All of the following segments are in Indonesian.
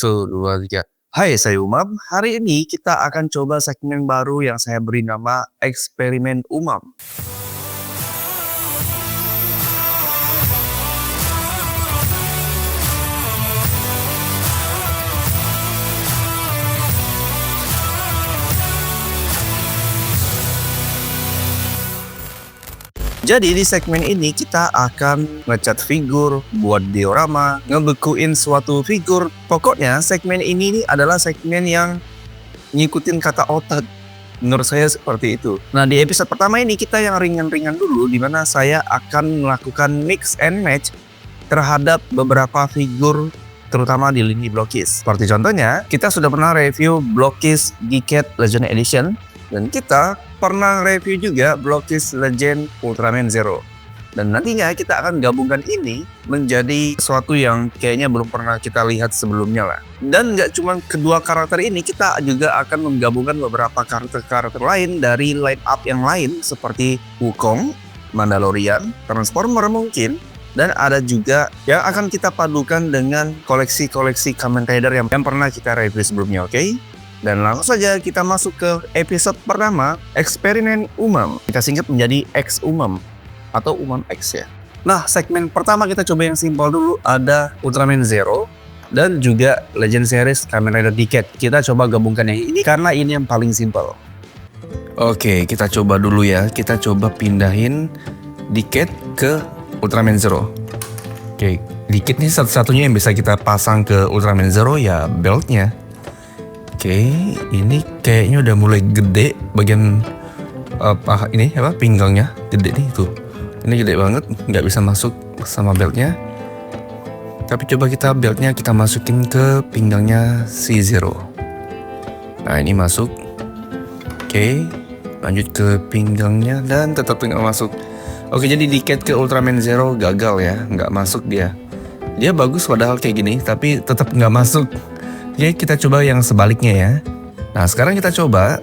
1, 2, 3. Hai, saya Umam. Hari ini kita akan coba segmen baru yang saya beri nama Eksperimen Umam. Jadi di segmen ini kita akan ngecat figur, buat diorama, ngebekuin suatu figur. Pokoknya segmen ini adalah segmen yang ngikutin kata otak. Menurut saya seperti itu. Nah, di episode pertama ini kita yang ringan-ringan dulu, di mana saya akan melakukan mix and match terhadap beberapa figur, terutama di lini Blockist. Seperti contohnya, kita sudah pernah review Blockist Geekette Legend Edition, dan kita pernah review juga Blockist Legend Ultraman Zero. Dan nantinya kita akan gabungkan ini menjadi sesuatu yang kayaknya belum pernah kita lihat sebelumnya lah. Dan nggak cuma kedua karakter ini, kita juga akan menggabungkan beberapa karakter-karakter lain dari line up yang lain seperti Wukong, Mandalorian, Transformer mungkin. Dan ada juga yang akan kita padukan dengan koleksi-koleksi Kamen Rider yang pernah kita review sebelumnya, oke? Dan langsung saja kita masuk ke episode pertama, Eksperimen Umam. Kita singkat menjadi X Umam atau Umam X ya. Nah, segmen pertama kita coba yang simpel dulu. Ada Ultraman Zero dan juga Legend Series Kamen Rider Geekette. Kita coba gabungkan yang ini karena ini yang paling simpel. Oke, kita coba dulu ya. Kita coba pindahin Geekette ke Ultraman Zero. Oke, Geekette ini satu-satunya yang bisa kita pasang ke Ultraman Zero ya beltnya. Oke, ini kayaknya udah mulai gede bagian pinggangnya gede nih tuh. Ini gede banget, nggak bisa masuk sama beltnya. Tapi coba kita beltnya kita masukin ke pinggangnya si Zero. Nah ini masuk. Oke, lanjut ke pinggangnya dan tetap nggak masuk. Oke, jadi Geekette ke Ultraman Zero gagal ya, nggak masuk dia. Dia bagus padahal kayak gini, tapi tetap nggak masuk. Oke, kita coba yang sebaliknya ya. Nah, sekarang kita coba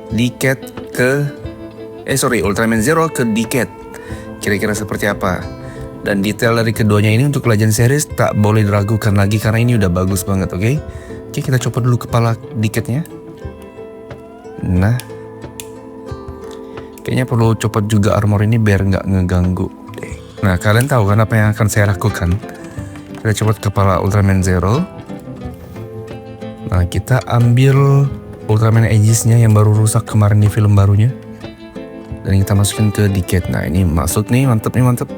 Ultraman Zero ke Geekette. Kira-kira seperti apa? Dan detail dari keduanya ini untuk Legend Series tak boleh diragukan lagi karena ini udah bagus banget, oke? Oke, kita coba dulu kepala Geekette-nya. Nah, kayaknya perlu copot juga armor ini biar nggak ngeganggu. Nah, kalian tahu kan apa yang akan saya lakukan? Kita copot kepala Ultraman Zero. Nah, kita ambil Ultraman Aegis-nya yang baru rusak kemarin di film barunya. Dan kita masukin ke Geekette. Nah, ini masuk nih, mantep nih, mantep.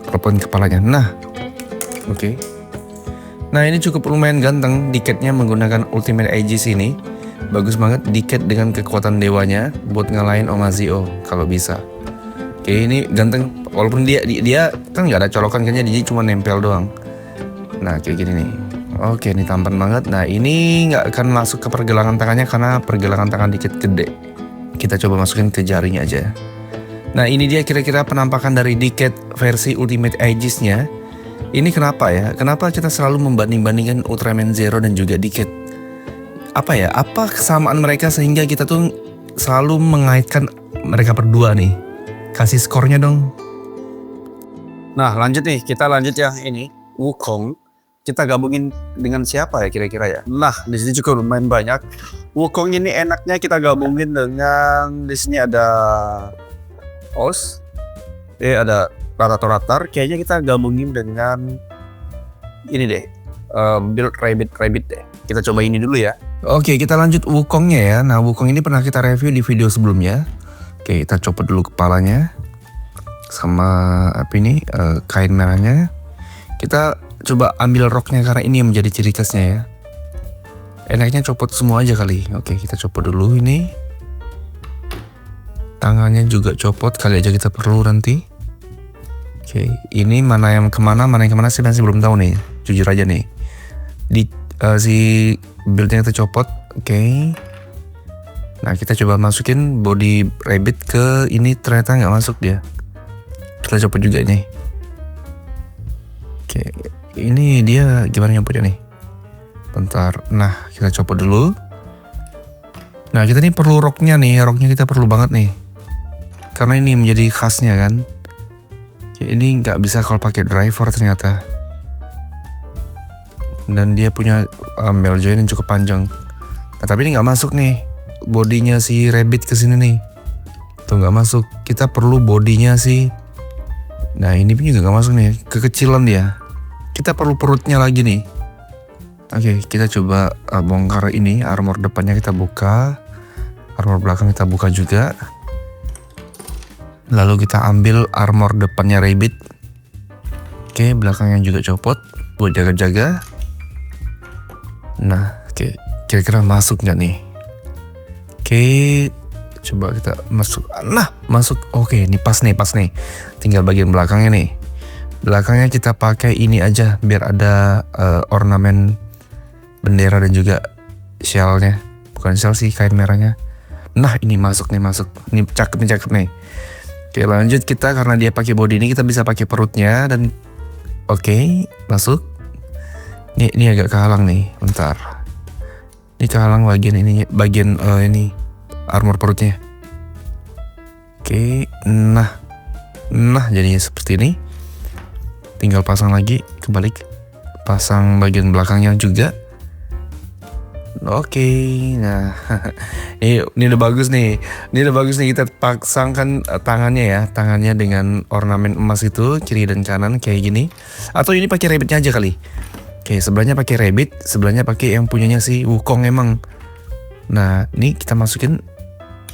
Kelepain kepalanya. Nah, oke. Nah, ini cukup lumayan ganteng. Geekette-nya menggunakan Ultimate Aegis ini. Bagus banget Geekette dengan kekuatan dewanya buat ngalahin Omazio kalau bisa. Oke, ini ganteng. Walaupun dia kan nggak ada colokan, kayaknya dia cuma nempel doang. Nah, kayak gini nih. Oke, ini tampan banget. Nah, ini nggak akan masuk ke pergelangan tangannya karena pergelangan tangan Geekette gede. Kita coba masukin ke jarinya aja. Nah, ini dia kira-kira penampakan dari Geekette versi Ultimate Aegis-nya. Ini kenapa ya? Kenapa kita selalu membanding-bandingkan Ultraman Zero dan juga Geekette? Apa ya? Apa kesamaan mereka sehingga kita tuh selalu mengaitkan mereka berdua nih? Kasih skornya dong. Nah, lanjut nih. Kita lanjut ya ini. Wukong. Kita gabungin dengan siapa ya kira-kira ya? Nah, di sini cukup lumayan banyak. Wukong ini enaknya kita gabungin dengan, di sini ada Os, ada Rattata. Kayaknya kita gabungin dengan ini deh, build Rabbit deh. Kita coba ini dulu ya. Oke, kita lanjut Wukongnya ya. Nah, Wukong ini pernah kita review di video sebelumnya. Oke, kita copot dulu kepalanya sama kain merahnya. Kita coba ambil roknya karena ini yang menjadi ciri khasnya ya. Enaknya copot semua aja kali. Oke, kita copot dulu ini. Tangannya juga copot, kali aja kita perlu nanti. Oke, ini mana yang kemana sih masih belum tahu nih. Jujur aja nih. Si buildnya kita copot. Oke. Nah, kita coba masukin body rabbit ke ini, ternyata nggak masuk dia. Kita copot juga nih. Oke. Ini dia gimana nyopotnya nih? Bentar. Nah, kita copot dulu. Nah, kita nih perlu roknya nih. Roknya kita perlu banget nih. Karena ini menjadi khasnya kan. Ini nggak bisa kalau pakai driver ternyata. dan dia punya bell joint yang cukup panjang. Nah tapi ini nggak masuk nih bodinya si rabbit ke sini nih. Tuh nggak masuk. Kita perlu bodinya sih. Nah ini pun juga nggak masuk nih, kekecilan dia. Kita perlu perutnya lagi nih. Oke, kita coba bongkar ini. Armor depannya kita buka, armor belakang kita buka juga. Lalu kita ambil armor depannya rabbit. Oke, belakangnya juga copot buat jaga-jaga. Nah, oke, kira-kira masuk nggak nih? Oke, coba kita masuk. Nah, masuk. Oke, ini pas nih. Tinggal bagian belakangnya nih. Belakangnya kita pakai ini aja biar ada ornamen bendera dan juga shellnya. Bukan shell sih, kain merahnya. Nah, ini masuk. Ini cakep nih. Oke, lanjut kita karena dia pakai body ini kita bisa pakai perutnya dan oke, masuk. Ini agak kehalang nih, bentar. Ini kehalang bagian ini, ini armor perutnya. Oke, nah jadinya seperti ini. Tinggal pasang lagi, kebalik. Pasang bagian belakangnya juga. Oke, nah ini udah bagus nih. Kita pasangkan tangannya dengan ornamen emas itu kiri dan kanan kayak gini. Atau ini pakai rabbitnya aja kali. Oke, sebelahnya pakai rabbit, sebelahnya pakai yang punyanya si Wukong emang. Nah, ini kita masukin.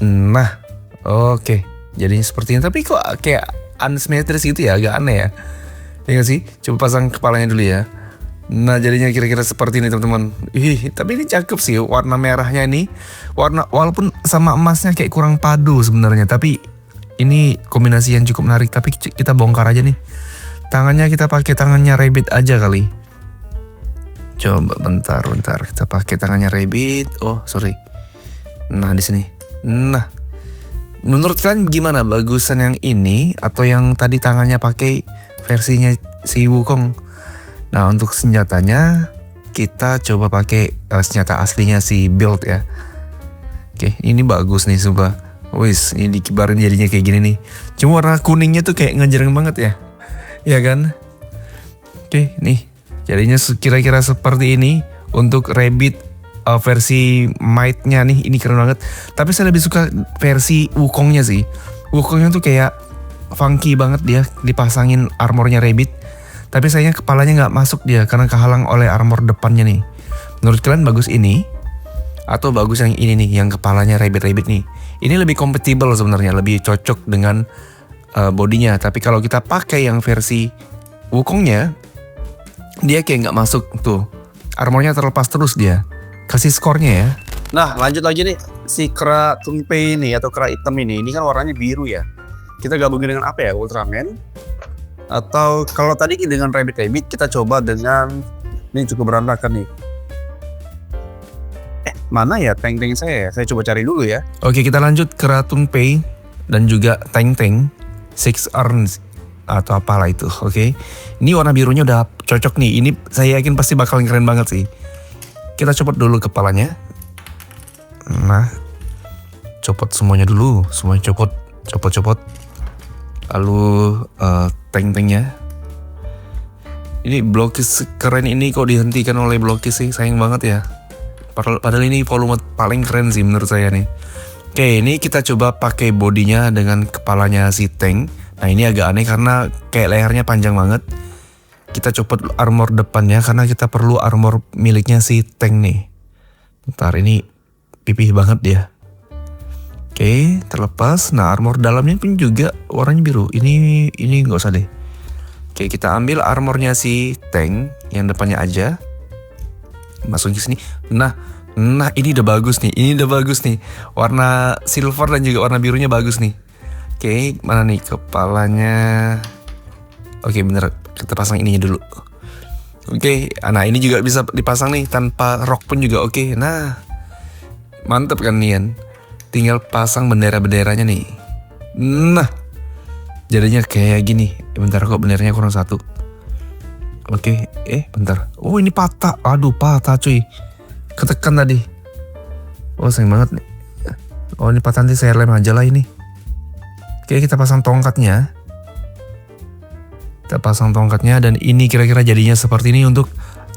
Nah, oke, jadinya seperti ini. Tapi kok kayak unsimetris gitu ya, agak aneh ya. Ya nggak sih? Coba pasang kepalanya dulu ya. Nah jadinya kira-kira seperti ini teman-teman. Tapi ini cakep sih warna merahnya ini. Walaupun sama emasnya kayak kurang padu sebenarnya. Tapi ini kombinasi yang cukup menarik. Tapi kita bongkar aja nih. Tangannya kita pakai tangannya rabbit aja kali. Coba bentar. Kita pakai tangannya rabbit. Oh sorry. Nah di sini. Nah, menurut kalian gimana? Bagusan yang ini atau yang tadi tangannya pakai versinya si Wukong? Nah untuk senjatanya kita coba pakai senjata aslinya si build ya. Oke, ini bagus nih sumpah. Wis, ini dikibarin jadinya kayak gini nih. Cuma warna kuningnya tuh kayak ngejereng banget ya. Ya kan? Oke, nih. Jadinya kira-kira seperti ini untuk rabbit versi might-nya nih. Ini keren banget. Tapi saya lebih suka versi Wukongnya sih. Wukongnya tuh kayak funky banget dia dipasangin armornya rabbit. Tapi sayangnya kepalanya nggak masuk dia karena kehalang oleh armor depannya nih. Menurut kalian bagus ini atau bagus yang ini nih, yang kepalanya rabbit nih? Ini lebih compatible sebenarnya, lebih cocok dengan bodinya. Tapi kalau kita pakai yang versi Wukongnya, dia kayak nggak masuk tuh. Armornya terlepas terus dia. Kasih skornya ya. Nah lanjut lagi nih, si kera Tungpei ini atau kera hitam ini kan warnanya biru ya. Kita gabungin dengan apa ya, Ultraman? Atau kalau tadi dengan rabbit kita coba dengan ini cukup berantakan nih. Mana ya tank saya? Saya coba cari dulu ya. Oke, kita lanjut ke Tungpei dan juga tank Six Arms atau apalah itu. Oke. Ini warna birunya udah cocok nih. Ini saya yakin pasti bakal keren banget sih. Kita copot dulu kepalanya. Nah, copot semuanya dulu. Semuanya copot. Lalu tank-tanknya. Ini blokis keren ini kok dihentikan oleh blokis sih, sayang banget ya. Padahal ini volume paling keren sih menurut saya nih. Oke, ini kita coba pakai bodinya dengan kepalanya si tank. Nah ini agak aneh karena kayak lehernya panjang banget. Kita copot armor depannya karena kita perlu armor miliknya si tank nih. Bentar, ini pipih banget dia. Oke, terlepas. Nah, armor dalamnya pun juga warnanya biru. Ini nggak usah deh. Oke, kita ambil armornya si tank yang depannya aja. Masukin ke sini. Nah, ini udah bagus nih. Warna silver dan juga warna birunya bagus nih. Oke, mana nih kepalanya? Oke, bener. Kita pasang ininya dulu. Oke, nah ini juga bisa dipasang nih tanpa rok pun juga oke. Nah, mantep kan Nian? Tinggal pasang bendera-benderanya nih. Nah, jadinya kayak gini. Bentar kok benderanya kurang satu. Oke, bentar. Oh ini patah. Aduh patah cuy. Ketekan tadi. Oh sayang banget nih. Oh ini patah, nanti saya lem aja lah ini. Oke, kita pasang tongkatnya. Dan ini kira-kira jadinya seperti ini untuk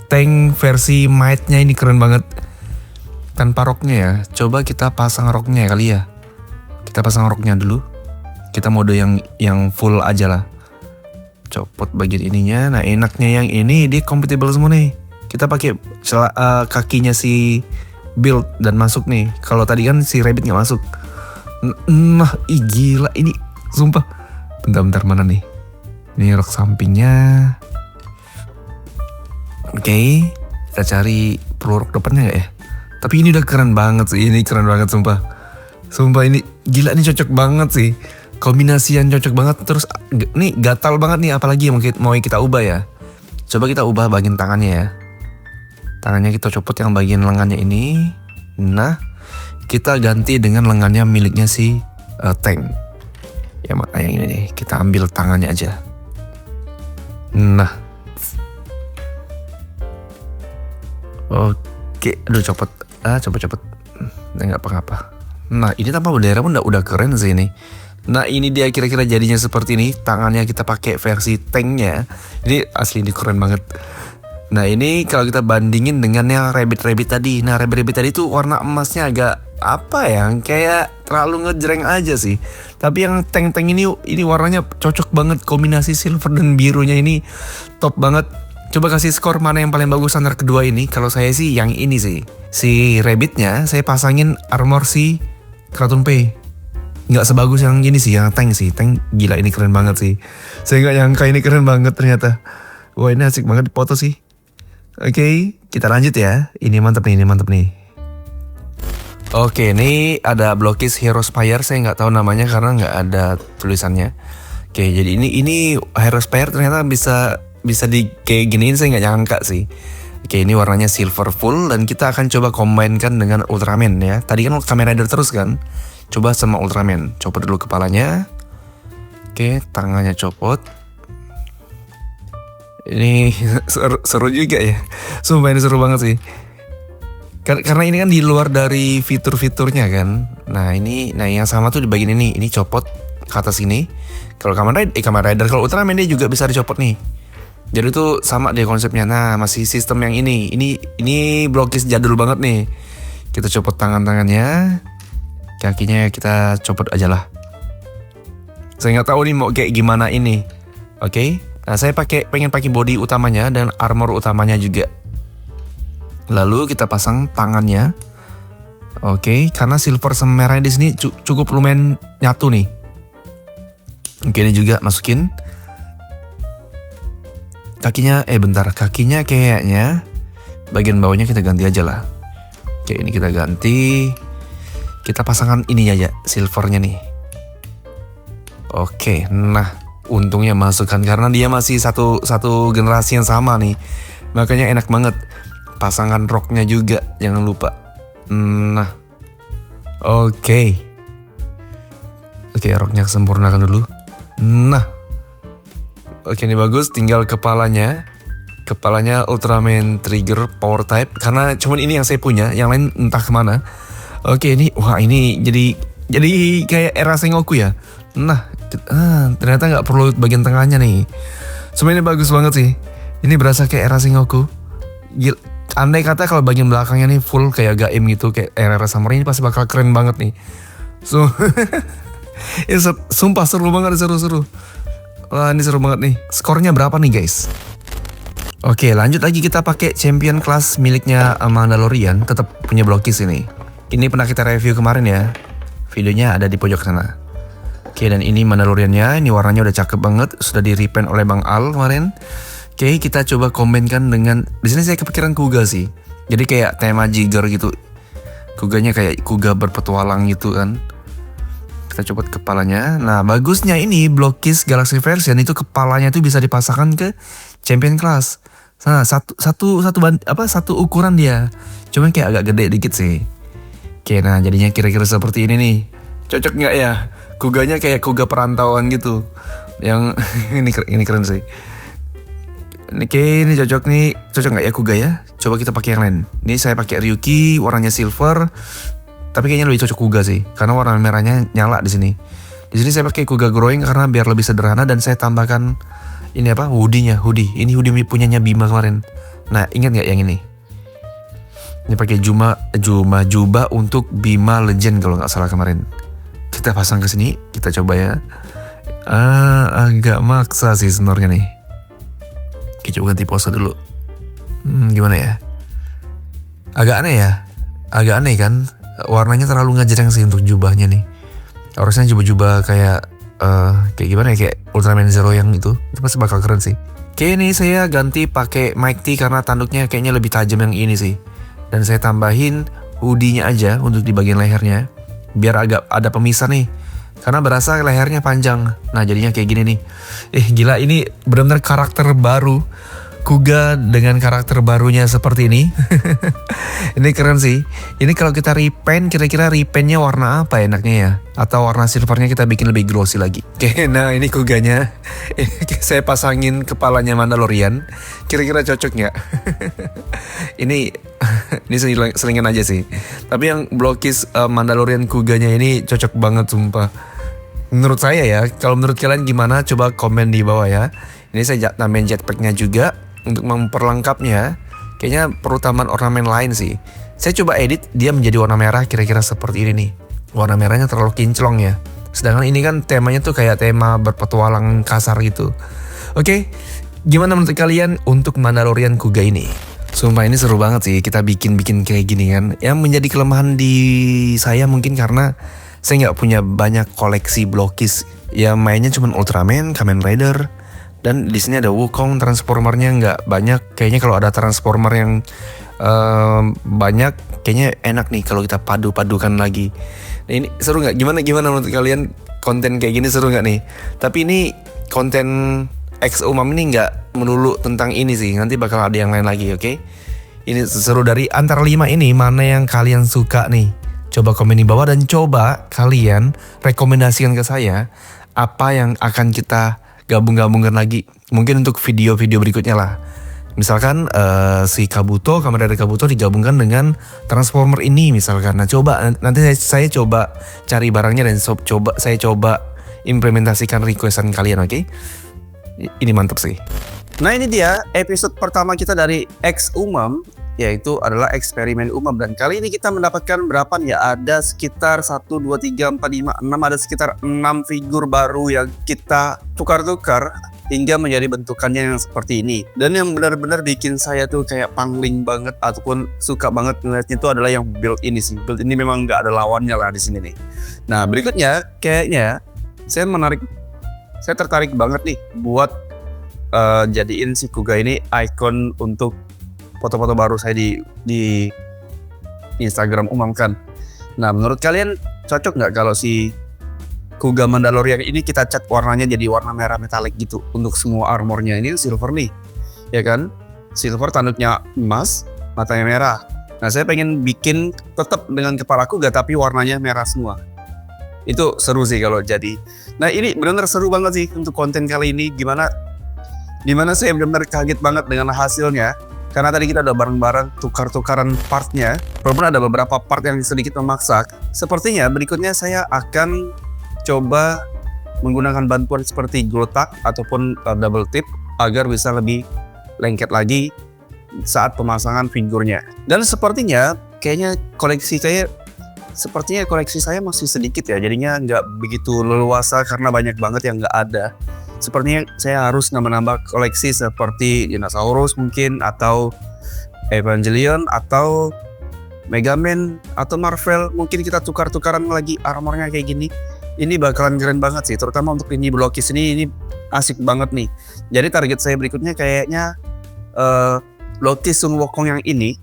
tank versi Might-nya ini keren banget. Tanpa roknya ya. Coba kita pasang roknya kali ya. Kita pasang roknya dulu. Kita mode yang full aja lah. Copot bagian ininya. Nah enaknya yang ini dia compatible semua nih. Kita pakai kakinya si build dan masuk nih. Kalau tadi kan si rabbit nggak masuk. Nah, gila ini, sumpah. Bentar mana nih? Ini rok sampingnya. Oke, kita cari perlu rok depannya nggak ya? Tapi ini udah keren banget sih. Ini keren banget sumpah. Sumpah ini gila, ini cocok banget sih. Kombinasi yang cocok banget. Terus nih gatal banget nih, apalagi yang mau kita ubah ya. Coba kita ubah bagian tangannya ya. Tangannya kita copot yang bagian lengannya ini. Nah, kita ganti dengan lengannya miliknya si tank. Ya yang ini nih, kita ambil tangannya aja. Nah. Oke, aduh copot. Copot. Nggak apa-apa. Nah, ini tanpa bendera pun udah keren sih ini. Nah, ini dia kira-kira jadinya seperti ini. Tangannya kita pakai versi tanknya. Ini asli ini keren banget. Nah, ini kalau kita bandingin dengan yang rabbit tadi. Nah, rabbit tadi tuh warna emasnya agak apa ya? Kayak terlalu ngejreng aja sih. Tapi yang tank ini warnanya cocok banget, kombinasi silver dan birunya ini top banget. Coba kasih skor mana yang paling bagus antara kedua ini. Kalau saya sih yang ini sih. Si rabbitnya saya pasangin armor si Kratunpei. Nggak sebagus yang ini sih, yang tank sih. Tank gila ini keren banget sih. Saya nggak nyangka ini keren banget ternyata. Wah, ini asik banget dipoto sih. Oke, kita lanjut ya. Ini mantep nih. Oke, ini ada Blockis Hero Spire. Saya nggak tahu namanya karena nggak ada tulisannya. Oke, jadi ini Hero Spire ternyata bisa di kayak giniin, saya nggak nyangka sih. Oke, ini warnanya silver full dan kita akan coba combine-kan dengan Ultraman ya. Tadi kan Kamen Rider terus kan. Coba sama Ultraman. Copot dulu kepalanya. Oke, tangannya copot. Ini seru juga ya. Sumpah ini seru banget sih. Karena ini kan di luar dari fitur-fiturnya kan. Nah, yang sama tuh di bagian ini. Ini copot ke atas ini. Kalau Kamen Rider, kalau Ultraman dia juga bisa dicopot nih. Jadi tuh sama deh konsepnya. Nah, masih sistem yang ini. Ini Blockis jadul banget nih. Kita copot tangannya. Kakinya kita copot aja lah. Saya nggak tahu nih mau kayak gimana ini. Oke. Nah, saya pengen pakai body utamanya dan armor utamanya juga. Lalu kita pasang tangannya. Oke, karena silver sama merah di sini cukup lumayan nyatu nih. Oke, ini juga masukin. Kakinya kayaknya bagian bawahnya kita ganti aja lah. Oke, ini kita ganti. Kita pasangkan ini aja, silvernya nih. Oke, nah untungnya masukkan karena dia masih satu generasi yang sama nih. Makanya enak banget. Pasangan roknya juga, jangan lupa. Nah, oke, roknya sempurnakan dulu. Nah, oke ini bagus. Tinggal kepalanya Ultraman Trigger Power Type. Karena cuman ini yang saya punya, yang lain entah kemana. Oke, ini jadi kayak era Sengoku ya. Nah, ternyata nggak perlu bagian tengahnya nih. Sebenarnya bagus banget sih. Ini berasa kayak era Sengoku. Andai kata kalau bagian belakangnya nih full kayak Gaim gitu, kayak era samurai, ini pasti bakal keren banget nih. So, sumpah seru banget, seru. Wah, ini seru banget nih. Skornya berapa nih guys? Oke, lanjut lagi kita pakai champion class miliknya Mandalorian, tetap punya Blockis ini. Ini pernah kita review kemarin ya. Videonya ada di pojok sana. Oke, dan ini Mandaloriannya, ini warnanya udah cakep banget, sudah di repaint oleh Bang Al kemarin. Oke, kita coba kombinkan dengan, di sini saya kepikiran Kuga sih. Jadi kayak tema Jigger gitu. Kuganya kayak Kuga berpetualang gitu kan. Kita copot kepalanya. Nah, bagusnya ini Blockis Galaxy version itu kepalanya itu bisa dipasangkan ke champion class. Nah, satu ukuran dia. Cuman kayak agak gede dikit sih. Oke, nah jadinya kira-kira seperti ini nih. Cocok nggak ya? Kuganya kayak Kuga perantauan gitu. Yang ini keren sih. Oke, ini cocok nggak ya Kuga ya? Coba kita pakai yang lain. Ini saya pakai Ryuki, warnanya silver. Tapi kayaknya lebih cocok Kuga sih, karena warna merahnya nyala di sini. Di sini saya pakai Kuga Growing karena biar lebih sederhana dan saya tambahkan ini hoodie-nya. Ini hoodie punyanya Bima kemarin. Nah, ingat nggak yang ini? Ini pakai jubah untuk Bima Legend kalau nggak salah kemarin. Kita pasang ke sini, kita coba ya. Agak maksa sih sebenarnya nih. Oke, coba ganti pose dulu. Gimana ya? Agak aneh kan? Warnanya terlalu ngejreng sih untuk jubahnya nih. Harusnya jubah-jubah kayak gimana ya, kayak Ultraman Zero yang itu pasti bakal keren sih. Oke, ini saya ganti pakai Mighty karena tanduknya kayaknya lebih tajam yang ini sih. Dan saya tambahin hoodie-nya aja untuk di bagian lehernya, biar agak ada pemisah nih. Karena berasa lehernya panjang. Nah, jadinya kayak gini nih. Gila, ini benar-benar karakter baru. Kuga dengan karakter barunya seperti ini. Ini keren sih. Ini kalau kita repaint, kira-kira repaintnya warna apa enaknya ya? Atau warna silvernya kita bikin lebih glossy lagi. Oke, nah ini Kuganya. Saya pasangin kepalanya Mandalorian. Kira-kira cocok nggak? Ini selingan aja sih. Tapi yang blokis Mandalorian Kuganya ini cocok banget sumpah. Menurut saya ya, kalau menurut kalian gimana? Coba komen di bawah ya. Ini saya tambahin jetpacknya juga untuk memperlengkapnya. Kayaknya perlu tambahan ornamen lain sih. Saya coba edit dia menjadi warna merah kira-kira seperti ini nih. Warna merahnya terlalu kinclong ya. Sedangkan ini kan temanya tuh kayak tema berpetualang kasar gitu. Oke, gimana menurut kalian untuk Mandalorian Kuga ini? Sumpah ini seru banget sih kita bikin kayak gini kan. Yang menjadi kelemahan di saya mungkin karena saya nggak punya banyak koleksi blokis. Ya mainnya cuma Ultraman, Kamen Rider, dan di sini ada Wukong. Transformernya nggak banyak. Kayaknya kalau ada transformer yang banyak, kayaknya enak nih kalau kita padu-padukan lagi. Nah, ini seru nggak? Gimana menurut kalian konten kayak gini seru nggak nih? Tapi ini konten X Umam ini nggak melulu tentang ini sih. Nanti bakal ada yang lain lagi, oke? Ini seru dari antara 5 ini mana yang kalian suka nih? Coba komen di bawah dan coba kalian rekomendasikan ke saya apa yang akan kita gabung-gabungkan lagi. Mungkin untuk video-video berikutnya lah. Misalkan si Kabuto, Kamen Rider Kabuto digabungkan dengan Transformer ini misalkan. Nah coba nanti saya coba cari barangnya dan saya coba implementasikan requestan kalian, oke? Ini mantap sih. Nah ini dia episode pertama kita dari X Umam, yaitu adalah eksperimen Umam. Dan kali ini kita mendapatkan berapa nih ya? Ada sekitar 1, 2, 3, 4, 5, 6. Ada sekitar 6 figur baru yang kita tukar-tukar hingga menjadi bentukannya yang seperti ini. Dan yang benar-benar bikin saya tuh kayak pangling banget ataupun suka banget ngeliatnya itu adalah yang build ini sih. Build ini memang nggak ada lawannya lah di sini nih. Nah berikutnya kayaknya saya tertarik banget nih buat jadiin si Kuga ini icon untuk foto-foto baru saya di Instagram Umam kan. Nah menurut kalian cocok nggak kalau si Kuga Mandalorian ini kita cat warnanya jadi warna merah metalik gitu untuk semua armornya? Ini silver nih, ya kan? Silver, tanduknya emas, matanya merah. Nah saya pengen bikin tetap dengan kepala Kuga tapi warnanya merah semua. Itu seru sih kalau jadi. Nah ini benar-benar seru banget sih untuk konten kali ini. Dimana saya benar-benar kaget banget dengan hasilnya. Karena tadi kita udah bareng-bareng tukar-tukaran partnya. Walaupun ada beberapa part yang sedikit memaksa. Sepertinya berikutnya saya akan coba menggunakan bantuan seperti Glotak ataupun double tip agar bisa lebih lengket lagi saat pemasangan figurnya. Dan sepertinya kayaknya koleksi saya masih sedikit ya, jadinya nggak begitu leluasa karena banyak banget yang nggak ada. Sepertinya saya harus menambah koleksi seperti Dinosaurus mungkin, atau Evangelion, atau Megaman, atau Marvel. Mungkin kita tukar-tukaran lagi armornya kayak gini. Ini bakalan keren banget sih, terutama untuk ini blokis ini asik banget nih. Jadi target saya berikutnya kayaknya blokis Sun Wukong yang ini,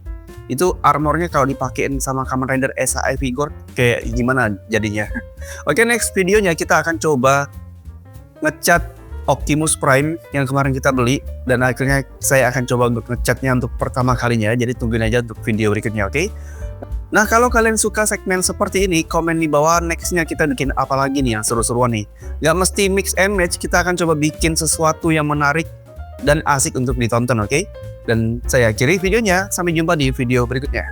itu armornya kalau dipakein sama Kamen Rider SAE figure kayak gimana jadinya. Oke, next videonya kita akan coba ngecat Optimus Prime yang kemarin kita beli, dan akhirnya saya akan coba untuk ngecatnya untuk pertama kalinya. Jadi tungguin aja untuk video berikutnya, oke? Nah kalau kalian suka segmen seperti ini, komen di bawah nextnya kita bikin apa lagi nih yang seru-seruan nih. Gak mesti mix and match, kita akan coba bikin sesuatu yang menarik dan asik untuk ditonton, oke? Dan saya akhiri videonya, sampai jumpa di video berikutnya.